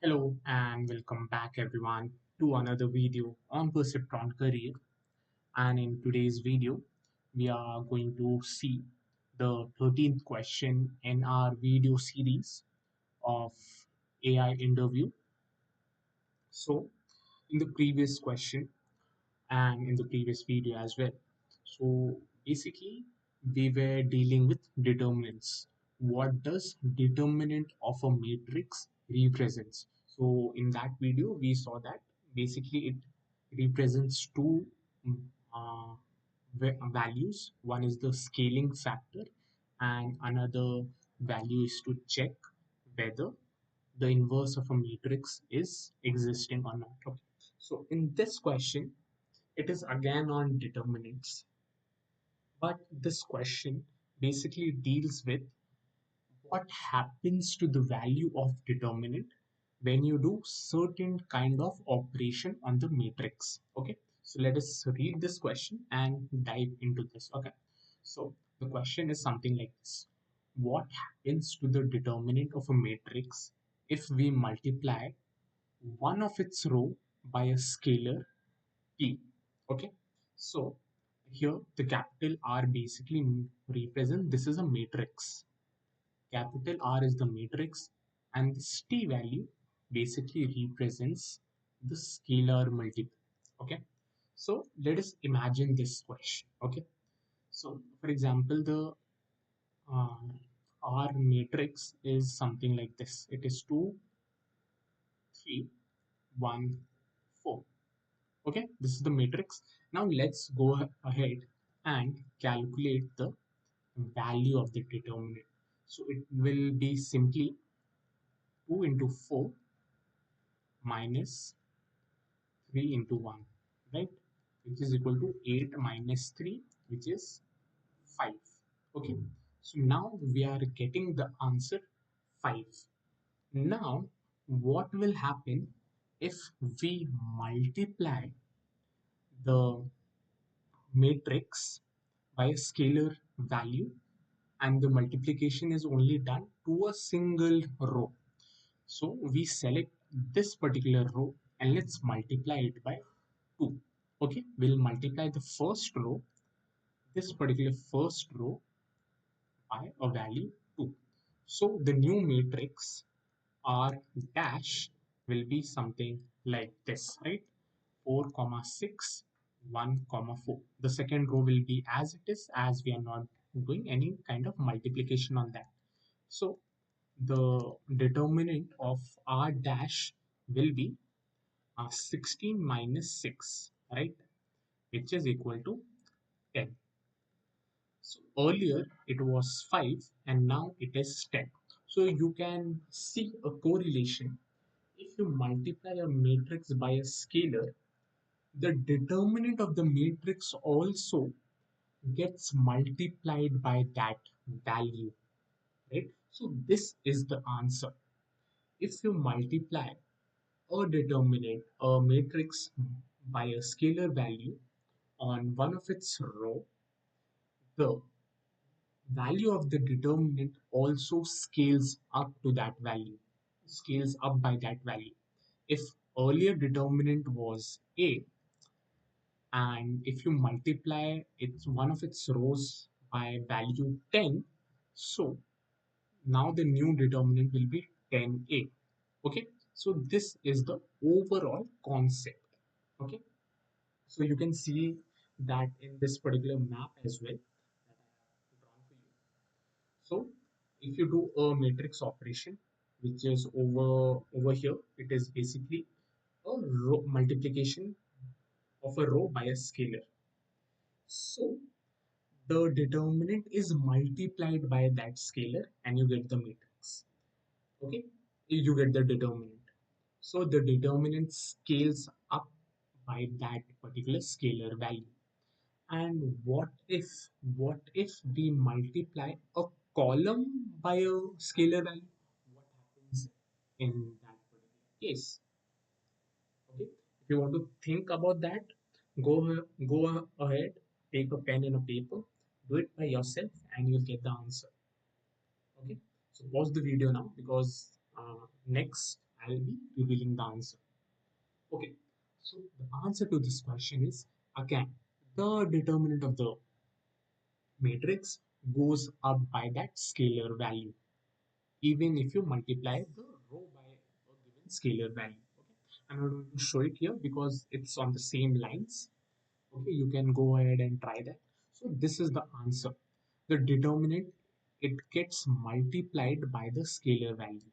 Hello and welcome back everyone to another video on Perceptron Career. And in today's video, we are going to see the 13th question in our video series of AI interview. So in the previous question and in the previous video as well. So basically, we were dealing with determinants. What does determinant of a matrix represents? So in that video, we saw that basically it represents two mm, uh, values. One is the scaling factor, and another value is to check whether the inverse of a matrix is existing or not. Okay. So in this question, it is again on determinants, but this question basically deals with what happens to the value of determinant when you do certain kind of operation on the matrix. Okay, so let us read this question and dive into this. Okay, so the question is something like this: what happens to the determinant of a matrix if we multiply one of its row by a scalar P? Okay, so here the capital R basically represent this is a matrix. Capital R is the matrix, and this T value basically represents the scalar multiple. Okay, so let us imagine this question. Okay, so for example, the uh, R matrix is something like this. It is 2, 3, 1, 4. Okay, this is the matrix. Now let's go ahead and calculate the value of the determinant. So it will be simply 2 into 4 minus 3 into 1, right? Which is equal to 8 minus 3, which is 5. Okay, so now we are getting the answer 5. Now, what will happen if we multiply the matrix by a scalar value and the multiplication is only done to a single row? So we select this particular row and let's multiply it by 2. Okay, we'll multiply the first row, this particular first row, by a value 2. So the new matrix R dash will be something like this, right? 4 comma 6, 1 comma 4. The second row will be as it is, as we are not doing any kind of multiplication on that. So the determinant of R dash will be 16 minus 6, right? Which is equal to 10. So earlier it was 5 and now it is 10. So you can see a correlation. If you multiply a matrix by a scalar, the determinant of the matrix also gets multiplied by that value, right? So this is the answer. If you multiply a determinant, a matrix by a scalar value on one of its row, the value of the determinant also scales up to that value, scales up by that value. If earlier determinant was A, and if you multiply its one of its rows by value 10, so now the new determinant will be 10A. Okay, so this is the overall concept. Okay, so you can see that in this particular map as well that I have drawn for you. So if you do a matrix operation, which is over here, it is basically a row multiplication of a row by a scalar. So the determinant is multiplied by that scalar and you get the matrix. Okay, you get the determinant. So the determinant scales up by that particular scalar value. And what if we multiply a column by a scalar value? What happens in that particular case? Okay, if you want to think about that, go ahead, take a pen and a paper, do it by yourself, and you'll get the answer. Okay, so pause the video now because next I'll be revealing the answer. Okay, so the answer to this question is again the determinant of the matrix goes up by that scalar value, even if you multiply the row by a given scalar value. Okay, I'm not going to show it here because it's on the same lines. Okay, you can go ahead and try that. So this is the answer. The determinant, it gets multiplied by the scalar value.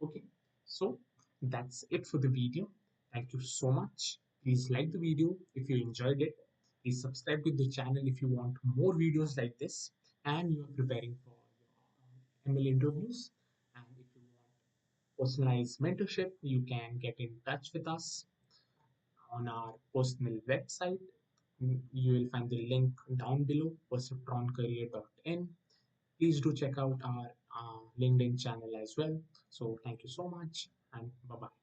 Okay, so that's it for the video. Thank you so much. Please like the video if you enjoyed it. Please subscribe to the channel if you want more videos like this and you are preparing for your ML interviews. And if you want personalized mentorship, you can get in touch with us on our personal website. You will find the link down below, perceptroncareer.in. Please do check out our LinkedIn channel as well. So thank you so much and bye bye.